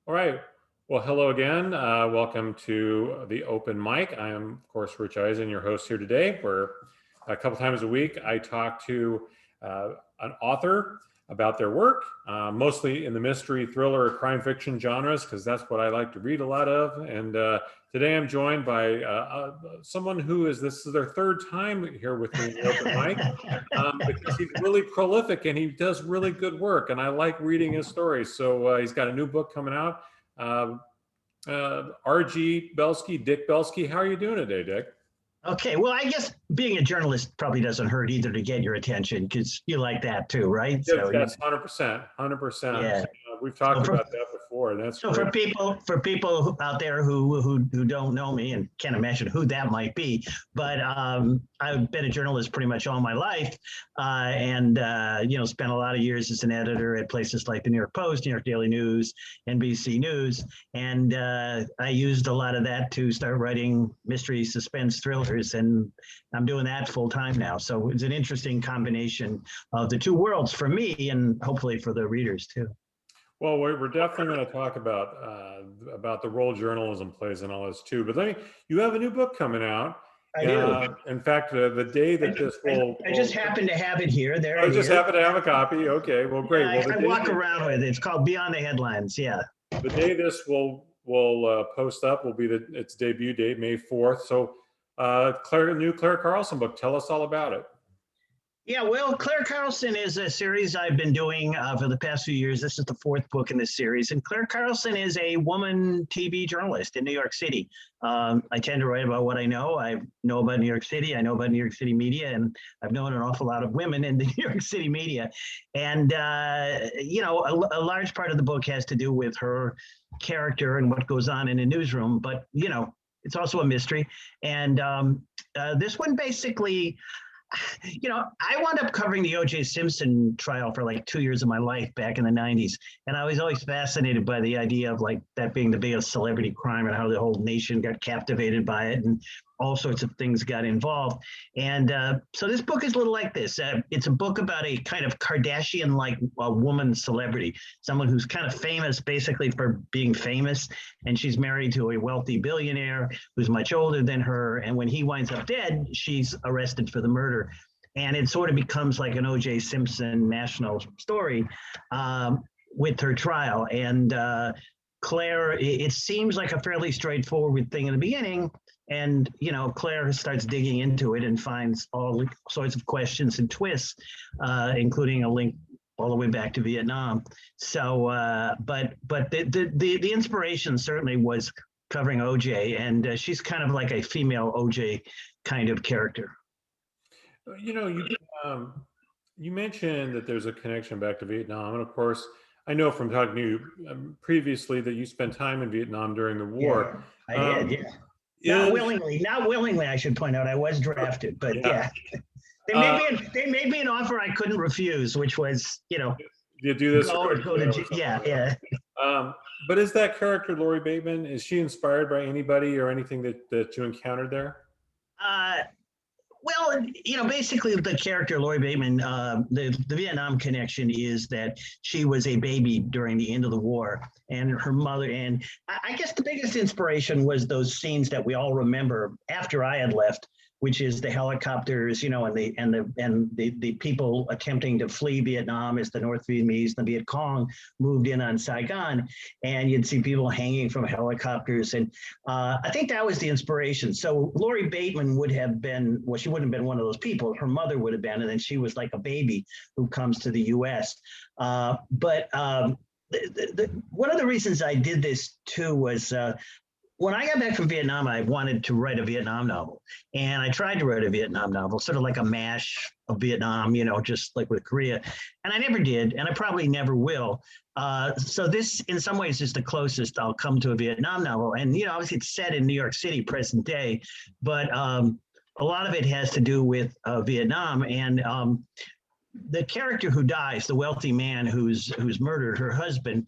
All right. Well, hello again. Welcome to the open mic. I am, of course, Rich Ehisen, your host here today, where a couple times a week I talk to an author about their work, mostly in the mystery, thriller, or crime fiction genres, because that's what I like to read a lot of. And today I'm joined by someone this is their third time here with me in the open mic, because he's really prolific and he does really good work, and I like reading his stories. So he's got a new book coming out. Uh, R.G. Belsky, Dick Belsky. How are you doing today, Dick? Okay, well, I guess being a journalist probably doesn't hurt either to get your attention because you like that too, right? Yes, that's 100%, 100%. Yeah. We've So talked for about that before, and that's so great. for people out there who don't know me and can't imagine who that might be, but I've been a journalist pretty much all my life, and spent a lot of years as an editor at places like the New York Post, New York Daily News, NBC News, and I used a lot of that to start writing mystery suspense thrillers, and I'm doing that full time now. So it's an interesting combination of the two worlds for me, and hopefully for the readers too. Well, we're definitely going to talk about the role journalism plays in all this too. But you have a new book coming out. I do. In fact, the day that this I just happen to have it here. There I it just is. happen to have a copy. Okay, well, great. Yeah, Well, I walk around with it. It's called Beyond the Headlines. Yeah. the day this will post up will be its debut date, May 4th. So, Claire Carlson book. Tell us all about it. Yeah, well, Claire Carlson is a series I've been doing for the past few years. This is the fourth book in this series. And Claire Carlson is a woman TV journalist in New York City. I tend to write about what I know. I know about New York City. I know about New York City media. And I've known an awful lot of women in the New York City media. And, a large part of the book has to do with her character and what goes on in a newsroom. But, it's also a mystery. And this one basically, I wound up covering the O.J. Simpson trial for like 2 years of my life back in the 90s. And I was always fascinated by the idea of like that being the biggest celebrity crime and how the whole nation got captivated by it and all sorts of things got involved. And so this book is a little like this. It's a book about a kind of Kardashian-like woman celebrity, someone who's kind of famous basically for being famous. And she's married to a wealthy billionaire who's much older than her. And when he winds up dead, she's arrested for the murder. And it sort of becomes like an O.J. Simpson national story with her trial. And Claire, it seems like a fairly straightforward thing in the beginning. And, Claire starts digging into it and finds all sorts of questions and twists, including a link all the way back to Vietnam. So, but the inspiration certainly was covering OJ, and she's kind of like a female OJ kind of character. You mentioned that there's a connection back to Vietnam, and of course, I know from talking to you previously that you spent time in Vietnam during the war. Yeah, I did. Yeah. Not willingly, I should point out. I was drafted, but yeah. They made me an offer I couldn't refuse, which was, you do this go to yeah. But is that character Lori Bateman? Is she inspired by anybody or anything that you encountered there? Well, basically the character Lori Bateman, the Vietnam connection is that she was a baby during the end of the war, and her mother. And I guess the biggest inspiration was those scenes that we all remember after I had left, which is the helicopters, and the people attempting to flee Vietnam as the North Vietnamese and the Viet Cong moved in on Saigon, and you'd see people hanging from helicopters. And I think that was the inspiration. So Lori Bateman would have been, well, she wouldn't have been one of those people. Her mother would have been, and then she was like a baby who comes to the U.S. But one of the reasons I did this too was when I got back from Vietnam, I wanted to write a Vietnam novel. And I tried to write a Vietnam novel, sort of like a mash of Vietnam, just like with Korea. And I never did, and I probably never will. So this, in some ways, is the closest I'll come to a Vietnam novel. And, obviously it's set in New York City, present day, but a lot of it has to do with Vietnam. And the character who dies, the wealthy man who's murdered her husband,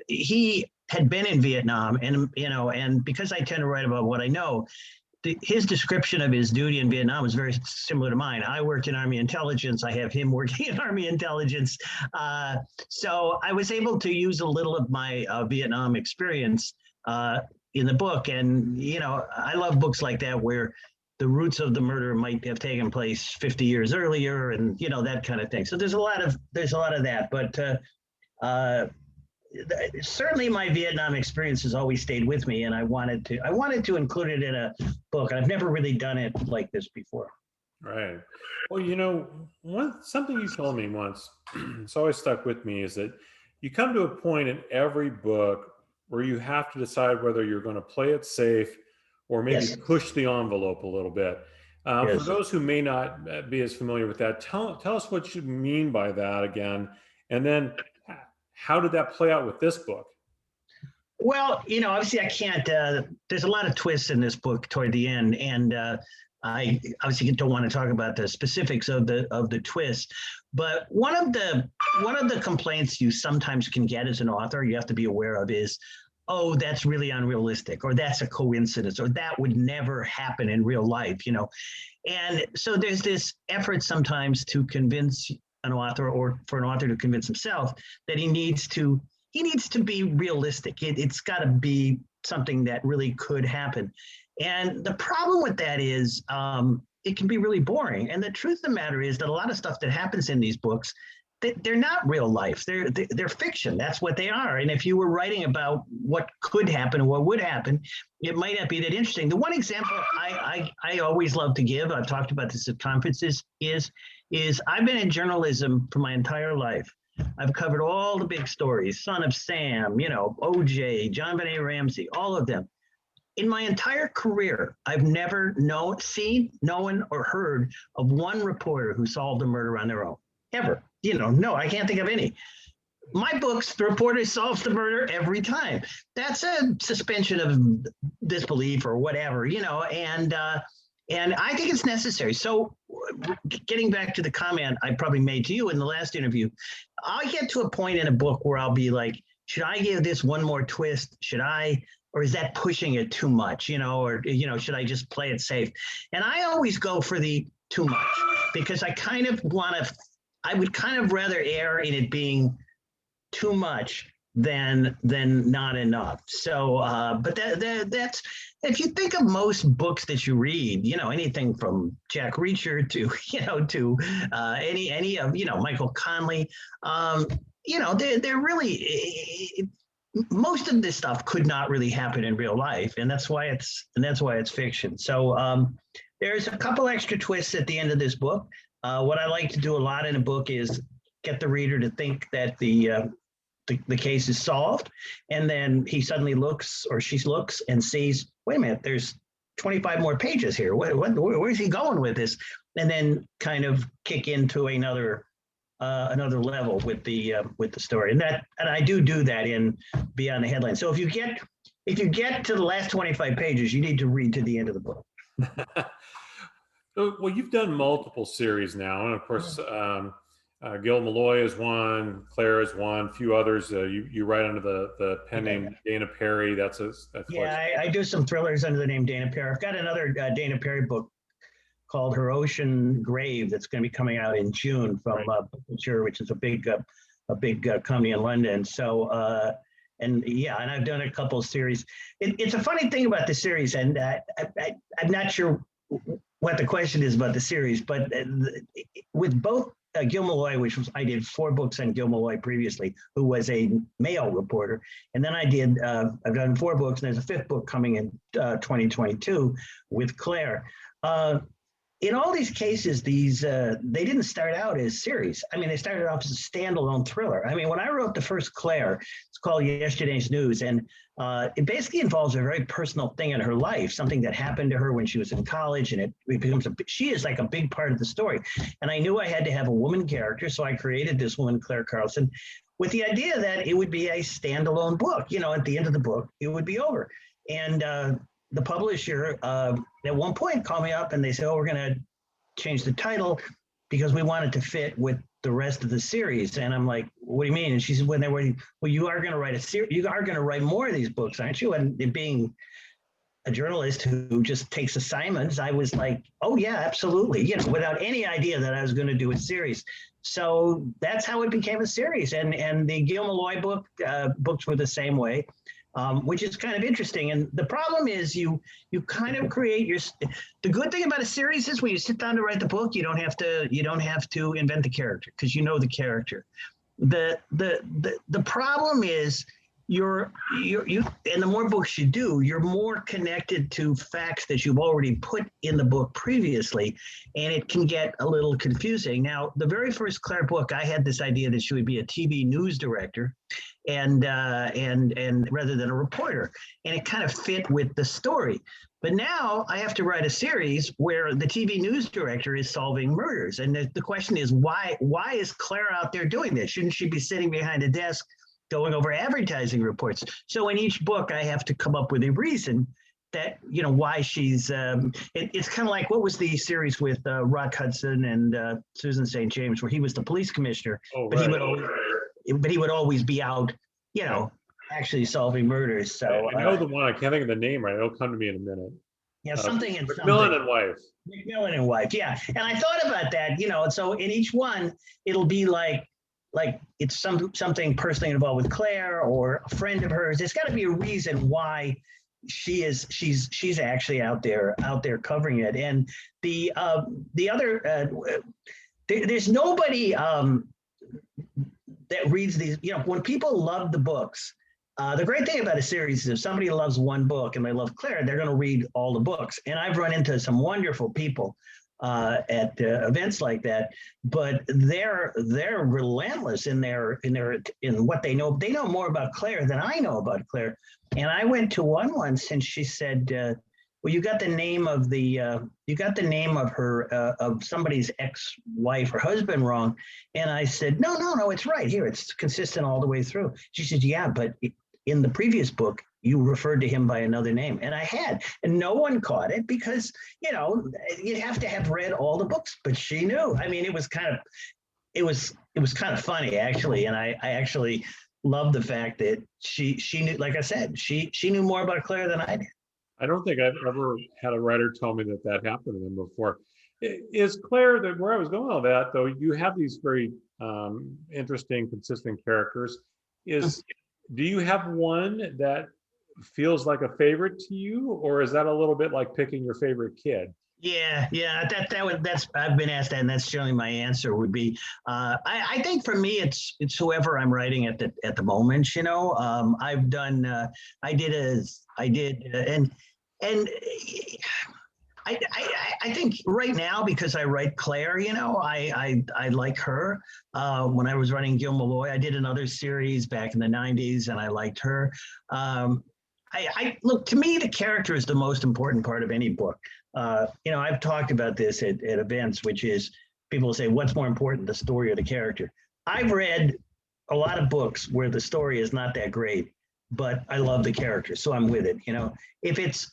he had been in Vietnam, and because I tend to write about what I know, his description of his duty in Vietnam was very similar to mine. I worked in Army intelligence. I have him working in Army intelligence. So I was able to use a little of my Vietnam experience in the book. And, I love books like that where the roots of the murder might have taken place 50 years earlier and, that kind of thing. So there's a lot of that. But certainly my Vietnam experience has always stayed with me, and I wanted to include it in a book. I've never really done it like this before. Right. Well, something you told me once, it's always stuck with me, is that you come to a point in every book where you have to decide whether you're going to play it safe or maybe Yes. push the envelope a little bit. Yes. For those who may not be as familiar with that, tell us what you mean by that again, and then how did that play out with this book? Well, obviously I can't, there's a lot of twists in this book toward the end. And I obviously don't want to talk about the specifics of the twist, but one of the complaints you sometimes can get as an author, you have to be aware of, is, oh, that's really unrealistic, or that's a coincidence, or that would never happen in real life, And so there's this effort sometimes to convince an author, or for an author to convince himself, that he needs to be realistic. It's got to be something that really could happen. And the problem with that is it can be really boring. And the truth of the matter is that a lot of stuff that happens in these books, they're not real life. They're fiction. That's what they are. And if you were writing about what could happen and what would happen, it might not be that interesting. The one example I always love to give, I've talked about this at conferences, is I've been in journalism for my entire life. I've covered all the big stories, Son of Sam, OJ, John Benet Ramsey, all of them. In my entire career, I've never seen, known, or heard of one reporter who solved a murder on their own, ever. No, I can't think of any. My books, the reporter solves the murder every time. That's a suspension of disbelief or whatever, and I think it's necessary. So getting back to the comment I probably made to you in the last interview, I'll get to a point in a book where I'll be like, should I give this one more twist? Or is that pushing it too much? Should I just play it safe? And I always go for the too much, because I would kind of rather err in it being too much than not enough. So, but that's, if you think of most books that you read, anything from Jack Reacher to any of Michael Connelly, they're really, most of this stuff could not really happen in real life, and that's why it's fiction. So there's a couple extra twists at the end of this book. What I like to do a lot in a book is get the reader to think that the case is solved, and then he suddenly looks, or she looks, and sees, wait a minute, there's 25 more pages here. Where's he going with this? And then kind of kick into another level with the story. And I do that in Beyond the Headlines. So if you get to the last 25 pages, you need to read to the end of the book. Well, you've done multiple series now, and of course, Gil Malloy is one, Claire is one, a few others. You write under the pen name Dana Perry. I do some thrillers under the name Dana Perry. I've got another Dana Perry book called Her Ocean Grave that's going to be coming out in June from Bogart, which is a big company in London. So and I've done a couple of series. It's a funny thing about the series, and I'm not sure what the question is about the series, but with both Gil Malloy, I did 4 books on Gil Malloy previously, who was a Mail reporter, and then I've done 4 books, and there's a 5th book coming in 2022 with Claire. In all these cases, they didn't start out as series. I mean, they started off as a standalone thriller. I mean, when I wrote the first Claire, it's called Yesterday's News, and it basically involves a very personal thing in her life, something that happened to her when she was in college, and it becomes she is like a big part of the story. And I knew I had to have a woman character, so I created this woman, Claire Carlson, with the idea that it would be a standalone book. At the end of the book, it would be over. And the publisher at one point called me up and they said, "Oh, we're going to change the title because we want it to fit with the rest of the series." And I'm like, "What do you mean?" And she said, "Well, you are going to write a series. You are going to write more of these books, aren't you?" And it being a journalist who just takes assignments, I was like, oh yeah, absolutely, without any idea that I was going to do a series. So that's how it became a series. And the Gil Malloy books were the same way, which is kind of interesting. And the problem is you kind of create your. The good thing about a series is when you sit down to write the book, you don't have to invent the character because you know the character. The problem is you and the more books you do, you're more connected to facts that you've already put in the book previously, and it can get a little confusing. Now, the very first Claire book, I had this idea that she would be a TV news director, and rather than a reporter, and it kind of fit with the story. But now I have to write a series where the TV news director is solving murders, and the question is why is Claire out there doing this? Shouldn't she be sitting behind a desk going over advertising reports? So in each book, I have to come up with a reason that, why she's, it's kind of like, what was the series with Rock Hudson and Susan St. James, where he was the police commissioner, but he would always be out, actually solving murders. So I know the one, I can't think of the name right. It'll come to me in a minute. Yeah, something and Macmillan and Wife. Macmillan and Wife, yeah. And I thought about that, and so in each one, it'll be like it's something personally involved with Claire or a friend of hers. There's got to be a reason why she's actually out there covering it. And the other there's nobody that reads these. When people love the books, the great thing about a series is if somebody loves one book and they love Claire, they're going to read all the books. And I've run into some wonderful people at events like that, but they're relentless in what they know. They know more about Claire than I know about Claire. And I went to one once, and she said, "Well, you got the name of of somebody's ex-wife or husband wrong." And I said, "No, it's right here. It's consistent all the way through." She said, "Yeah, but in the previous book, you referred to him by another name." And I had, and no one caught it because, you'd have to have read all the books, but she knew. I mean, it was kind of funny actually. And I actually loved the fact that she knew, like I said, she knew more about Claire than I did. I don't think I've ever had a writer tell me that happened to them before. Is Claire, where I was going with all that though, you have these very interesting, consistent characters. Do you have one that feels like a favorite to you, or is that a little bit like picking your favorite kid? Yeah, that's I've been asked that, and that's generally my answer would be. I think for me, it's whoever I'm writing at the moment. I've done, I think right now, because I write Claire, I like her. When I was running Gil Malloy, I did another series back in the 90s, and I liked her. I look, to me, the character is the most important part of any book. I've talked about this at events, which is people say, what's more important, the story or the character? I've read a lot of books where the story is not that great, but I love the character, so I'm with it. If it's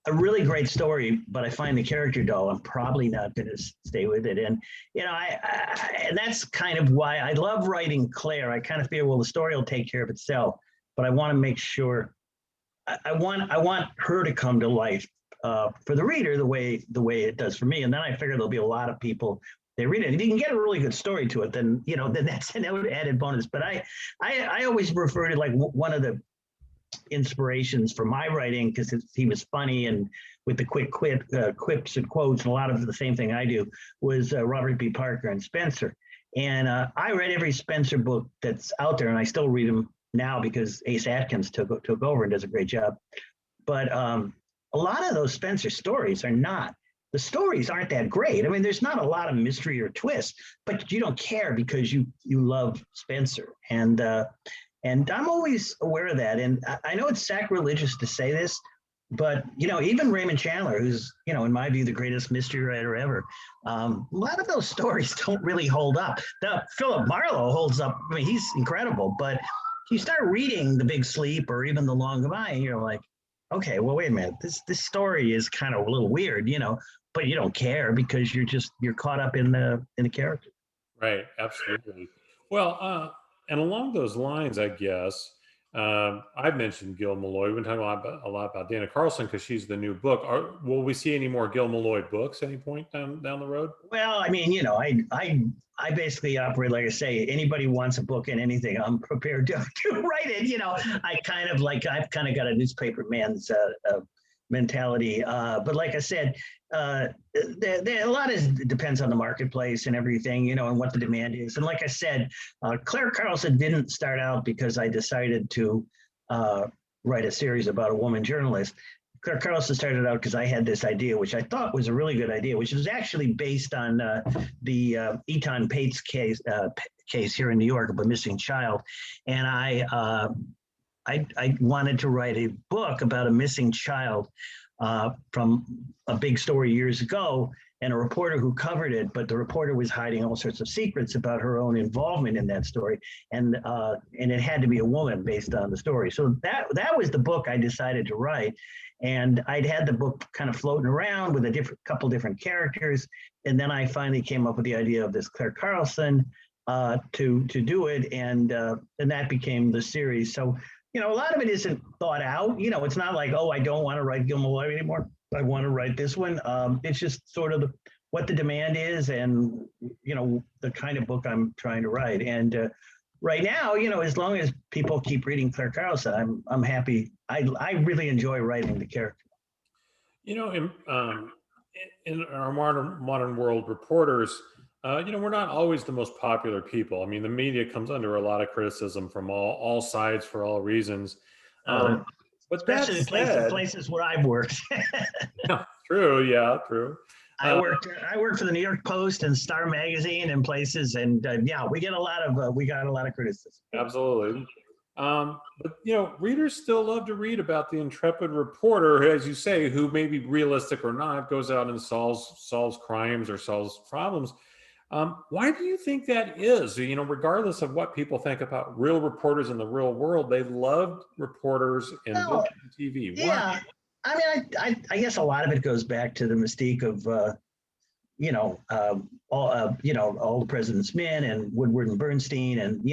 a really great story, but I find the character dull, I'm probably not going to stay with it. And, and that's kind of why I love writing Claire. I kind of feel, well, the story will take care of itself, but I want to make sure I want her to come to life for the reader the way it does for me. And then I figure there'll be a lot of people they read it. If you can get a really good story to it, then then that's an added bonus. But I always refer to like one of the inspirations for my writing, because he was funny and with the quick quips and quotes, and a lot of the same thing I do, was Robert B. Parker and Spencer. And I read every Spencer book that's out there, and I still read them now because Ace Atkins took over and does a great job. But a lot of those Spencer stories the stories aren't that great. I mean, there's not a lot of mystery or twist, but you don't care because you love Spencer. And I'm always aware of that. And I know it's sacrilegious to say this, but, even Raymond Chandler, who's, in my view, the greatest mystery writer ever, a lot of those stories don't really hold up. Now, Philip Marlowe holds up. I mean, he's incredible, but you start reading The Big Sleep or even The Long Goodbye, and you're like, okay, well, wait a minute. This story is kind of a little weird, but you don't care because you're caught up in the character. Right, absolutely. Well, and along those lines, I guess, I've mentioned Gil Malloy. We've been talking a lot about Dana Carlson because she's the new book. Will we see any more Gil Malloy books any point down the road? Well, I mean, I basically operate like I say. Anybody wants a book and anything, I'm prepared to write it. I've kind of got a newspaper man's mentality. But like I said, a lot depends on the marketplace and everything, and what the demand is. And like I said, Claire Carlson didn't start out because I decided to write a series about a woman journalist. Claire Carlson started out because I had this idea, which I thought was a really good idea, which was actually based on the Eton Pates case here in New York of a missing child. And I wanted to write a book about a missing child from a big story years ago, and a reporter who covered it, but the reporter was hiding all sorts of secrets about her own involvement in that story, and it had to be a woman based on the story. So that was the book I decided to write, and I'd had the book kind of floating around with a couple different characters, and then I finally came up with the idea of this Claire Carlson to do it, and that became the series. So a lot of it isn't thought out. It's not like, oh, I don't want to write Gil Malloy anymore, I want to write this one. It's just sort of what the demand is, and the kind of book I'm trying to write. And right now, as long as people keep reading Claire Carlson, I'm happy. I really enjoy writing the character. In our modern world, reporters, we're not always the most popular people. I mean, the media comes under a lot of criticism from all sides for all reasons. But that Especially said, places where I've worked. yeah, true. Yeah, true. I worked for the New York Post and Star Magazine and places, and we got a lot of criticism. Absolutely. But readers still love to read about the intrepid reporter, as you say, who may be realistic or not, goes out and solves crimes or solves problems. Why do you think that is? Regardless of what people think about real reporters in the real world, they loved reporters in book and TV. Yeah, Why? I mean, I guess a lot of it goes back to the mystique of all the President's Men and Woodward and Bernstein, and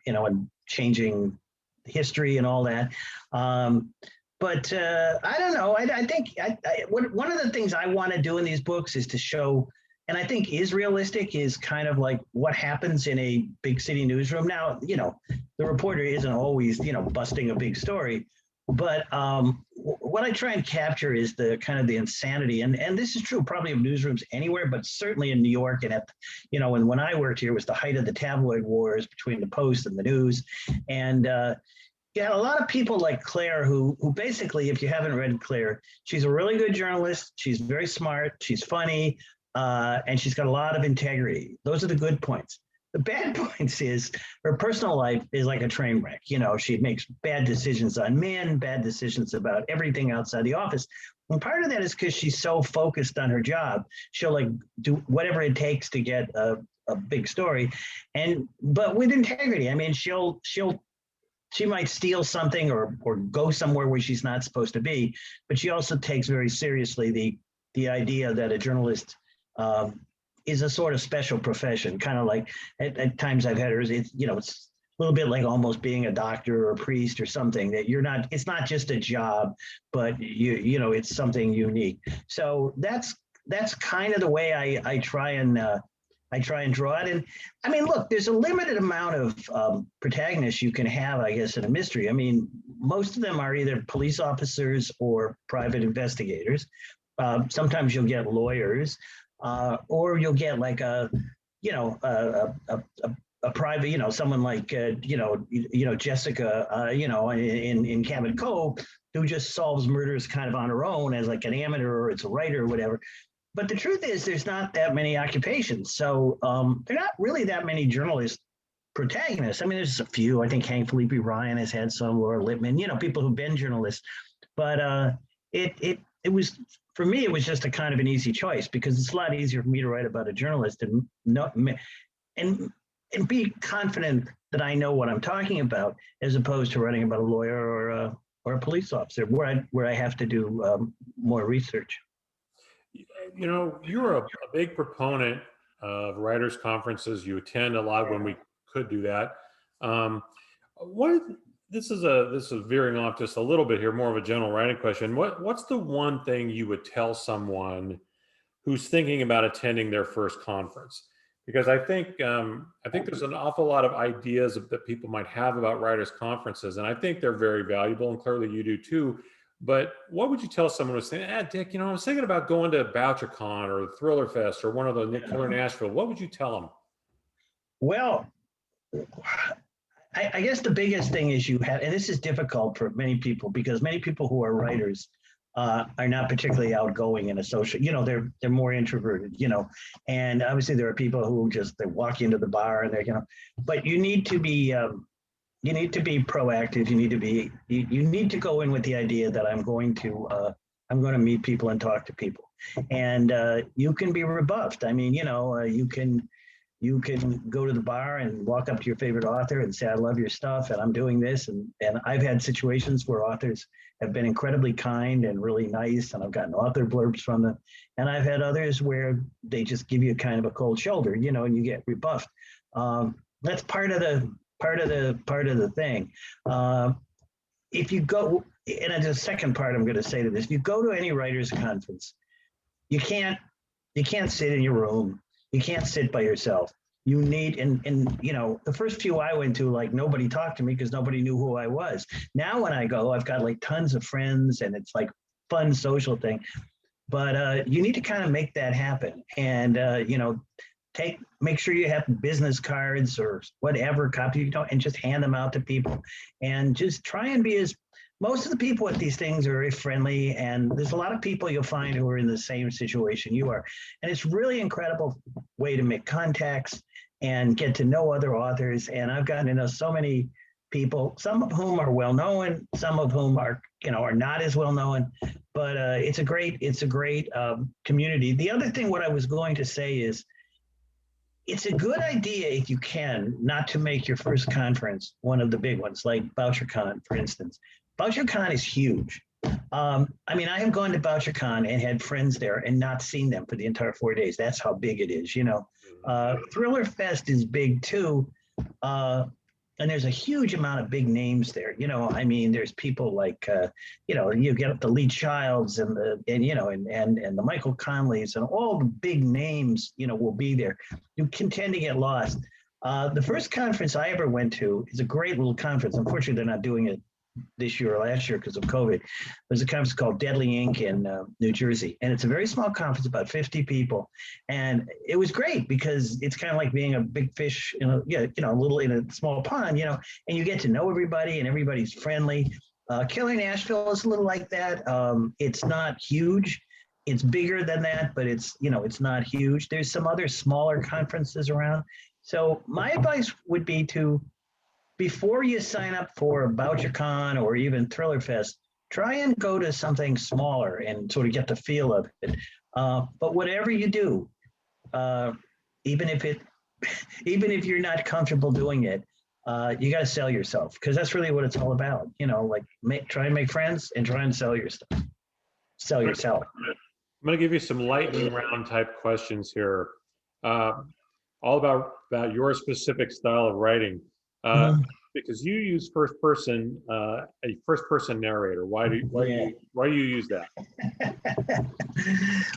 and changing history and all that. But I don't know. I think one of the things I want to do in these books is to show, and I think is realistic, is kind of like what happens in a big city newsroom. Now, the reporter isn't always, busting a big story, but what I try and capture is the kind of the insanity, and this is true probably of newsrooms anywhere, but certainly in New York, and and when I worked here, it was the height of the tabloid wars between the Post and the News, and you had a lot of people like Claire who basically, if you haven't read Claire, she's a really good journalist. She's very smart. She's funny. And she's got a lot of integrity. Those are the good points. The bad points is her personal life is like a train wreck. She makes bad decisions on men, bad decisions about everything outside the office. And part of that is because she's so focused on her job. She'll do whatever it takes to get a big story, but with integrity. I mean, she might steal something or go somewhere where she's not supposed to be, but she also takes very seriously the idea that a journalist is a sort of special profession, kind of like at times I've had her, it's a little bit like almost being a doctor or a priest or something, that it's not just a job, but it's something unique. So that's kind of the way I try and draw it. And I mean, look, there's a limited amount of protagonists you can have, I guess, in a mystery. I mean, most of them are either police officers or private investigators. Sometimes you'll get lawyers. Or you'll get like a private, someone like Jessica, in Cabot Cove, who just solves murders kind of on her own as like an amateur, or it's a writer or whatever. But the truth is, there's not that many occupations, so there are not really that many journalist protagonists. I mean, there's a few. I think Hank Felipe Ryan has had some, Laura Lippman, people who've been journalists, but it was. For me, it was just a kind of an easy choice, because it's a lot easier for me to write about a journalist and be confident that I know what I'm talking about, as opposed to writing about a lawyer or a police officer, where I have to do more research. You're a big proponent of writers' conferences. You attend a lot when we could do that. What this is veering off just a little bit here, more of a general writing question. What's the one thing you would tell someone who's thinking about attending their first conference? Because I think there's an awful lot of ideas that people might have about writers' conferences, and I think they're very valuable, and clearly you do too. But what would you tell someone who's saying, Dick, I was thinking about going to BoucherCon or Thriller Fest or one of the Killer Nashville. What would you tell them? Well, I guess the biggest thing is you have, and this is difficult for many people because many people who are writers are not particularly outgoing in a social, they're more introverted, and obviously there are people who they walk into the bar and but you need to be proactive. You need to go in with the idea that I'm going to meet people and talk to people, and you can be rebuffed. I mean, you can go to the bar and walk up to your favorite author and say, I love your stuff and I'm doing this. And I've had situations where authors have been incredibly kind and really nice, and I've gotten author blurbs from them. And I've had others where they just give you kind of a cold shoulder, and you get rebuffed. That's part of the thing. If you go, and the second part I'm going to say to this, if you go to any writers conference, you can't sit in your room. You can't sit by yourself. You need, and the first few I went to, like, nobody talked to me because nobody knew who I was. Now when I go, I've got like tons of friends and it's like fun social thing. But you need to kind of make that happen. And, make sure you have business cards or whatever copy, and just hand them out to people. And just try and be most of the people at these things are very friendly, and there's a lot of people you'll find who are in the same situation you are. And it's really incredible way to make contacts and get to know other authors. And I've gotten to know so many people, some of whom are well known, some of whom are not as well known, but it's a great community. The other thing, what I was going to say is, it's a good idea, if you can, not to make your first conference one of the big ones, like BoucherCon, for instance. BoucherCon is huge. I have gone to BoucherCon and had friends there and not seen them for the entire 4 days. That's how big it is, Thriller Fest is big too. And there's a huge amount of big names there. There's people like, you get up the Lee Childs and the Michael Conleys, and all the big names, will be there. You can tend to get lost. The first conference I ever went to is a great little conference. Unfortunately, they're not doing it this year or last year because of COVID. There's a conference called Deadly Ink in New Jersey, and it's a very small conference, about 50 people, and it was great because it's kind of like being a big fish in a small pond, and you get to know everybody, and everybody's friendly. Killer Nashville is a little like that. It's not huge. It's bigger than that, but it's not huge. There's some other smaller conferences around. So my advice would be to, before you sign up for BoucherCon or even Thriller Fest, try and go to something smaller and sort of get the feel of it. But whatever you do, even if you're not comfortable doing it, you got to sell yourself, because that's really what it's all about. Try and make friends and try and sell your stuff. Sell yourself. I'm going to give you some lightning round type questions here, all about your specific style of writing. Because you use a first person narrator. Why do you use that?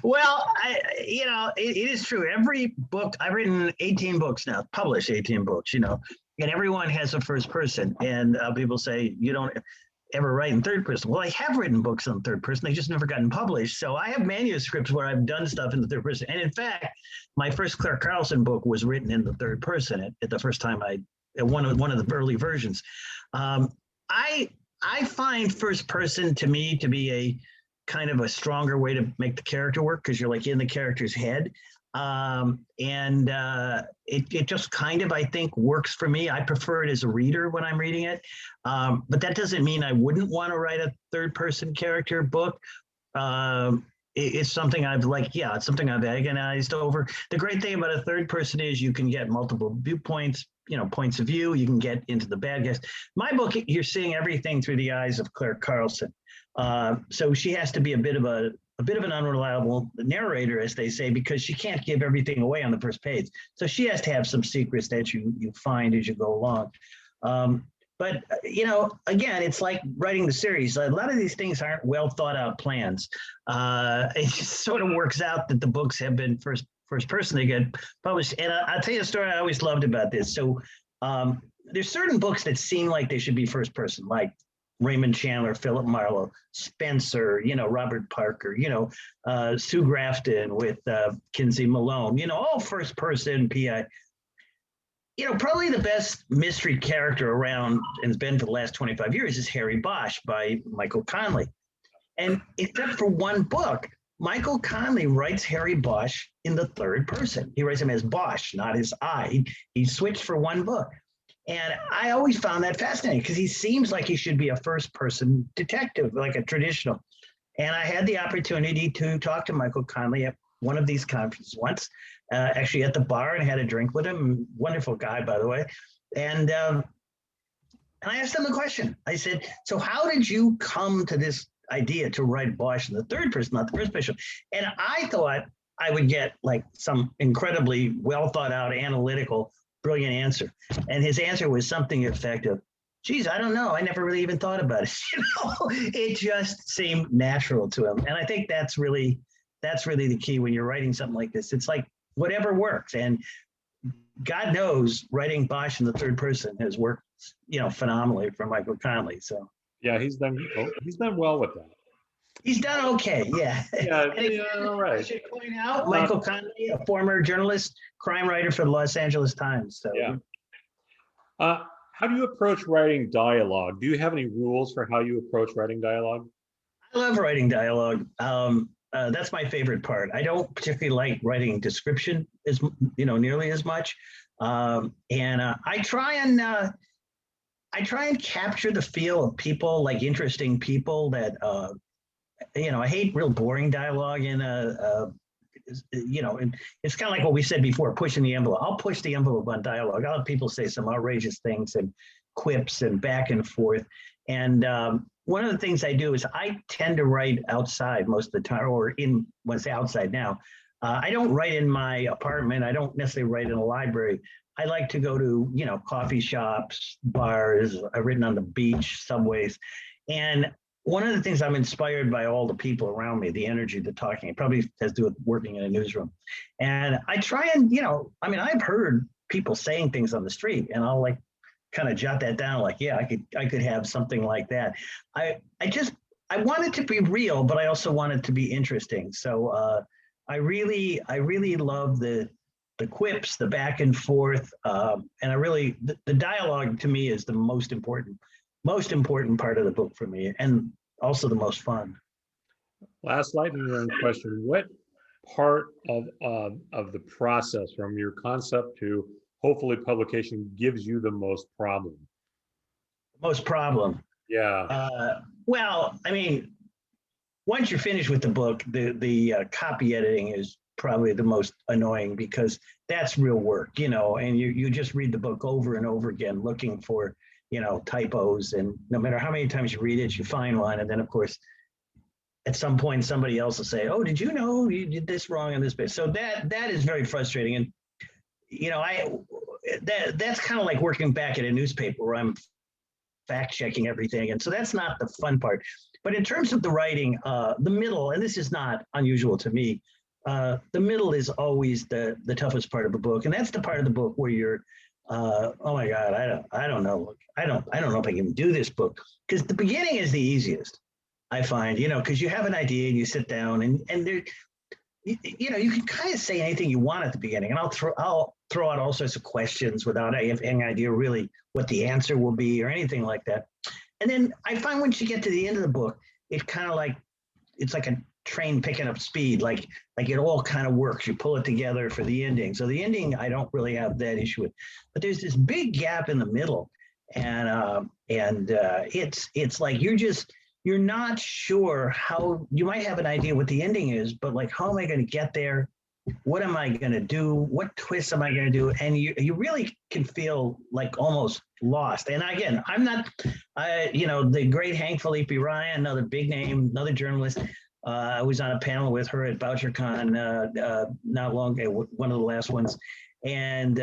Well, it is true. Every book, I've written 18 books now, published 18 books, and everyone has a first person. And people say, you don't ever write in third person. Well, I have written books in third person. They just never gotten published. So I have manuscripts where I've done stuff in the third person. And in fact, my first Claire Carlson book was written in the third person at the first time one of the early versions. I find first person to me to be a kind of a stronger way to make the character work, because you're like in the character's head. It just kind of, I think, works for me. I prefer it as a reader when I'm reading it. But that doesn't mean I wouldn't want to write a third person character book. It's something it's something I've agonized over. The great thing about a third person is you can get multiple viewpoints, points of view. You can get into the bad guys. My book, you're seeing everything through the eyes of Claire Carlson. So she has to be a bit of an unreliable narrator, as they say, because she can't give everything away on the first page. So she has to have some secrets that you find as you go along. But, again, it's like writing the series. A lot of these things aren't well thought out plans. It just sort of works out that the books have been first person they get published. And I'll tell you a story I always loved about this. So there's certain books that seem like they should be first person, like Raymond Chandler, Philip Marlowe, Spencer, Robert Parker, Sue Grafton with Kinsey Malone, all first person PI. Probably the best mystery character around and has been for the last 25 years is Harry Bosch by Michael Connelly. And except for one book, Michael Connelly writes Harry Bosch in the third person. He writes him as Bosch, not as I. He switched for one book. And I always found that fascinating because he seems like he should be a first person detective, like a traditional. And I had the opportunity to talk to Michael Connelly at one of these conferences once, actually at the bar, and had a drink with him. Wonderful guy, by the way. And I asked him the question. I said, so how did you come to this idea to write Bosch in the third person, not the first person? And I thought I would get like some incredibly well thought out, analytical, brilliant answer. And his answer was something effective. Geez, I don't know. I never really even thought about it. It just seemed natural to him. And I think that's really the key when you're writing something like this. It's like whatever works. And God knows writing Bosch in the third person has worked, phenomenally for Michael Connelly. So yeah, he's done well with that. He's done okay, yeah. Yeah, all right. I should point out Michael Connelly, a former journalist, crime writer for the Los Angeles Times. So yeah. How do you approach writing dialogue? Do you have any rules for how you approach writing dialogue? I love writing dialogue. That's my favorite part. I don't particularly like writing description as nearly as much, and I try and capture the feel of people, like interesting people that I hate real boring dialogue and and it's kind of like what we said before, pushing the envelope. I'll push the envelope on dialogue. I'll have people say some outrageous things and quips and back and forth. And one of the things I do is I tend to write outside most of the time, or when I say outside now, I don't write in my apartment. I don't necessarily write in a library. I like to go to, coffee shops, bars. I've written on the beach, subways. And one of the things I'm inspired by all the people around me, the energy, the talking, it probably has to do with working in a newsroom. And I try and, I've heard people saying things on the street, and I'll like kind of jot that down, like, yeah, I could have something like that. I want it to be real, but I also want it to be interesting. So I really love the quips, the back and forth, and the dialogue to me is the most important part of the book for me, and also the most fun. Last lightning round question: what part of the process, from your concept to hopefully publication, gives you the most problem? Most problem? Yeah. Well, once you're finished with the book, the copy editing is probably the most annoying, because that's real work, and you just read the book over and over again looking for typos, and no matter how many times you read it, you find one, and then of course at some point somebody else will say, oh, did you know you did this wrong in this bit? So that is very frustrating. And that's kind of like working back at a newspaper where I'm fact checking everything, and so that's not the fun part. But in terms of the writing, the middle, and this is not unusual to me, the middle is always the toughest part of the book, and that's the part of the book where you're oh my God, I don't know. I don't know if I can do this book, because the beginning is the easiest, I find, because you have an idea and you sit down and there, you can kind of say anything you want at the beginning, and I'll throw out all sorts of questions without any idea really what the answer will be or anything like that. And then I find once you get to the end of the book, it's like a train picking up speed, like it all kind of works. You pull it together for the ending. So the ending, I don't really have that issue with, but there's this big gap in the middle, and it's like you're not sure how. You might have an idea what the ending is, but like, how am I going to get there? What am I going to do? What twists am I going to do? And you really can feel like almost lost. And again, I'm not, the great Hank Felipe Ryan, another big name, another journalist. I was on a panel with her at BoucherCon not long ago, one of the last ones. And,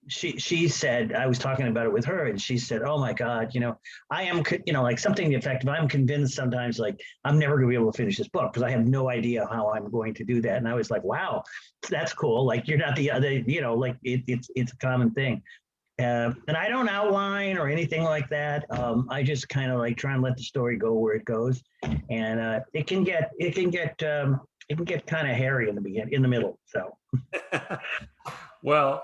she said, I was talking about it with her, and she said, oh my God, I am, like something to the effect of, I'm convinced sometimes like I'm never going to be able to finish this book because I have no idea how I'm going to do that. And I was like, wow, that's cool. Like you're not the other, like it's a common thing. And I don't outline or anything like that. I just kind of like try and let the story go where it goes, and it can get kind of hairy in the middle. So, Well,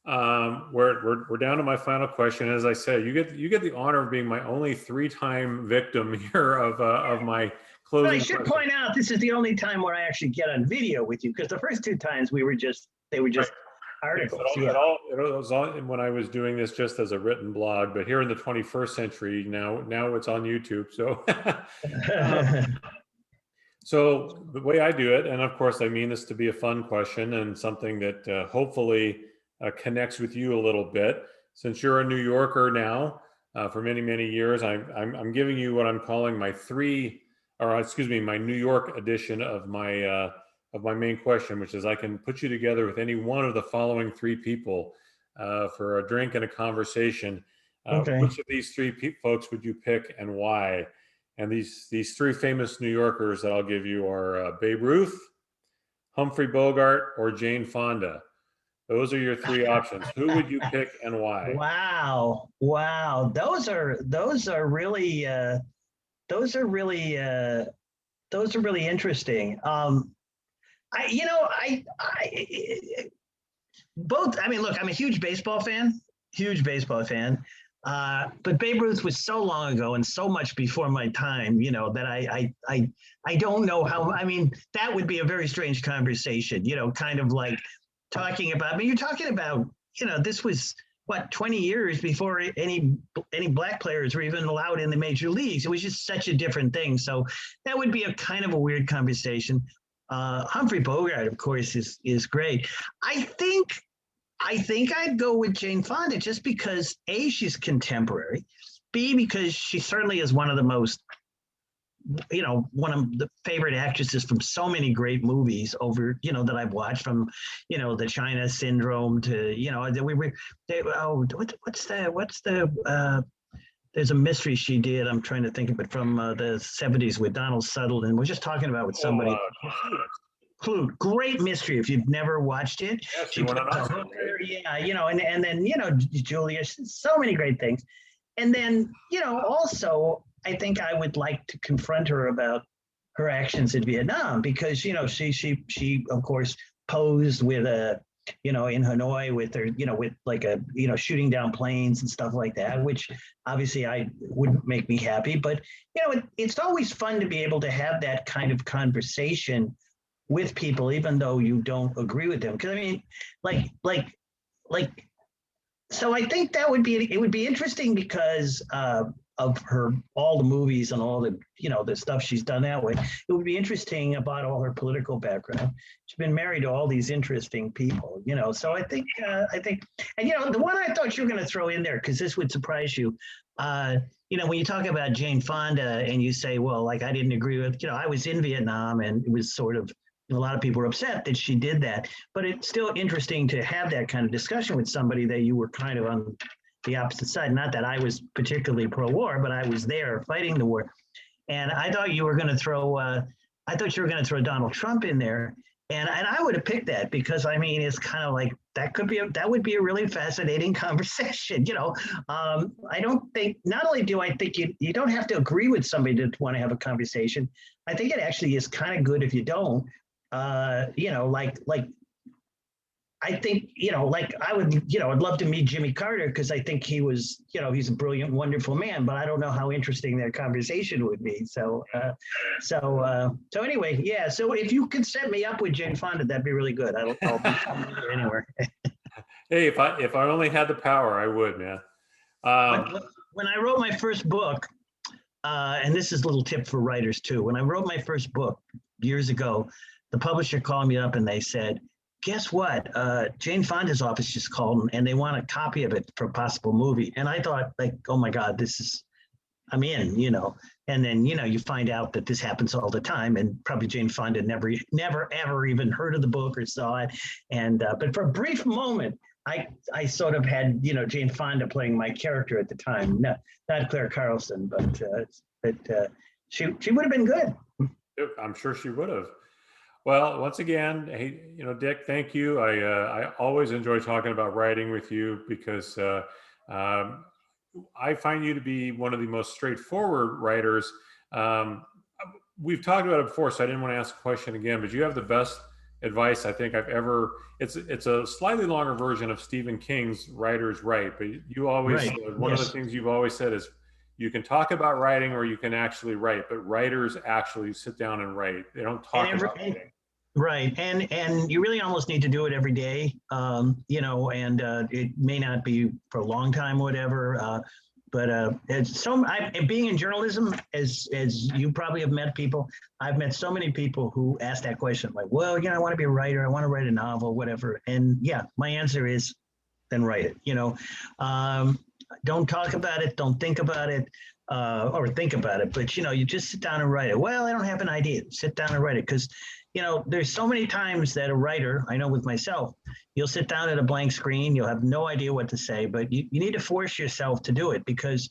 we're down to my final question. As I said, you get the honor of being my only 3-time victim here of my but I closing should question. point out this is the only time where I actually get on video with you, because the first 2 times they were just articles. Yes, it was all when I was doing this just as a written blog, but here in the 21st century now it's on YouTube. So, so the way I do it, and of course I mean this to be a fun question and something that hopefully connects with you a little bit. Since you're a New Yorker now for many years, I'm giving you what I'm calling my my New York edition of my main question, which is I can put you together with any one of the following 3 people for a drink and a conversation. Okay. Which of these 3 folks would you pick and why? And these 3 famous New Yorkers that I'll give you are Babe Ruth, Humphrey Bogart, or Jane Fonda. Those are your 3 options. Who would you pick and why? Wow. Those are really interesting. I mean, look, I'm a huge baseball fan. But Babe Ruth was so long ago and so much before my time, that I don't know how. I mean, that would be a very strange conversation, kind of like talking about. I mean, you're talking about, this was what, 20 years before any black players were even allowed in the major leagues. It was just such a different thing. So that would be a kind of a weird conversation. Humphrey Bogart, of course, is great. I think I'd go with Jane Fonda just because A, she's contemporary, B, because she certainly is one of the most, one of the favorite actresses from so many great movies over, that I've watched, from, the China Syndrome to, there's a mystery she did. I'm trying to think of it, from the 70s with Donald Sutherland. We're just talking about with somebody. Clue, great mystery. If you've never watched it, Yes, she played a hooker, and then Julia, so many great things. And then also I think I would like to confront her about her actions in Vietnam, because she of course posed with in Hanoi with her, with like shooting down planes and stuff like that, which obviously I wouldn't make me happy. But it's always fun to be able to have that kind of conversation with people, even though you don't agree with them. Because I mean, so I think it would be interesting because of all the movies and all the the stuff she's done that way. It would be interesting about all her political background. She's been married to all these interesting people, So I think, and the one I thought you were going to throw in there, because this would surprise you. When you talk about Jane Fonda and you say, well, like, I didn't agree with, I was in Vietnam, and it was sort of, a lot of people were upset that she did that, but it's still interesting to have that kind of discussion with somebody that you were kind of on the opposite side. Not that I was particularly pro-war, but I was there fighting the war. And I thought you were going to throw, Donald Trump in there. And I would have picked that because, I mean, it's kind of like, that would be a really fascinating conversation. I don't think, not only do I think you don't have to agree with somebody to want to have a conversation. I think it actually is kind of good if you don't. I think, I would, I'd love to meet Jimmy Carter, because I think he was, he's a brilliant, wonderful man, but I don't know how interesting that conversation would be. So anyway, yeah. So if you could set me up with Jane Fonda, that'd be really good. I'll be anywhere. Hey, if I only had the power, I would, man. When I wrote my first book, and this is a little tip for writers too. When I wrote my first book years ago, the publisher called me up and they said, guess what? Jane Fonda's office just called and they want a copy of it for a possible movie. And I thought, like, oh my God, I'm in, And then, you find out that this happens all the time, and probably Jane Fonda never ever even heard of the book or saw it. And but for a brief moment, I sort of had, you know, Jane Fonda playing my character at the time. No, not Claire Carlson, but she would have been good. I'm sure she would have. Well, once again, hey, you know, Dick, thank you. I always enjoy talking about writing with you because um, I find you to be one of the most straightforward writers. Um, we've talked about it before, so I didn't want to ask a question again, but you have the best advice I think I've ever. It's a slightly longer version of Stephen King's Writers Write, but you always Right. one of the Yes. things you've always said is you can talk about writing or you can actually write, but writers actually sit down and write. They don't And talk about writing. right, and you really almost need to do it every day, you know, and it may not be for a long time, whatever. But it's so being in journalism, as you probably have met people, I've met so many people who ask that question, like, well, you know, I want to be a writer, I want to write a novel, whatever. And yeah, my answer is, then write it. You know, don't talk about it, don't think about it, or think about it, but you know, you just sit down and write it. Well, I don't have an idea. Sit down and write it, because you know, there's so many times that a writer, I know with myself, you'll sit down at a blank screen, you'll have no idea what to say, but you need to force yourself to do it, because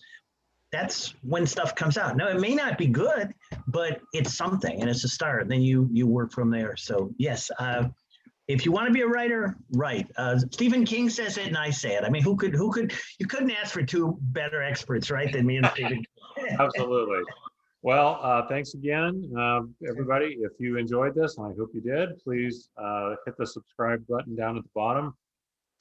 that's when stuff comes out. Now, it may not be good, but it's something and it's a start. And then you work from there. So yes, if you want to be a writer, write. Stephen King says it, and I say it. I mean, you couldn't ask for two better experts, right, than me and Stephen King. Absolutely. Well, thanks again, everybody. If you enjoyed this, and I hope you did, please hit the subscribe button down at the bottom,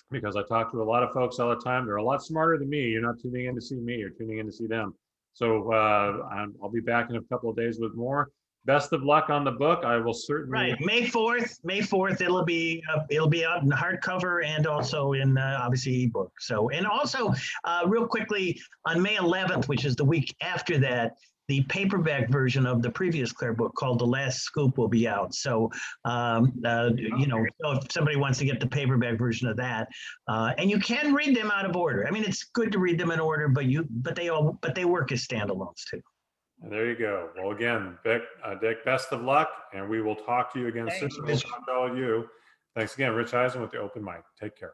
because I talk to a lot of folks all the time. They're a lot smarter than me. You're not tuning in to see me, you're tuning in to see them. So I'll be back in a couple of days with more. Best of luck on the book. I will certainly. Right, May 4th, it'll be out in hardcover and also in obviously ebook. So, and also real quickly, on May 11th, which is the week after that, the paperback version of the previous Claire book called The Last Scoop will be out. So, you know, so if somebody wants to get the paperback version of that, and you can read them out of order. I mean, it's good to read them in order, but they work as standalones too. And there you go. Well, again, Dick, best of luck, and we will talk to you again soon. Thanks, We'll Rich. talk to all of you. Thanks again, Rich Ehisen with the Open Mic. Take care.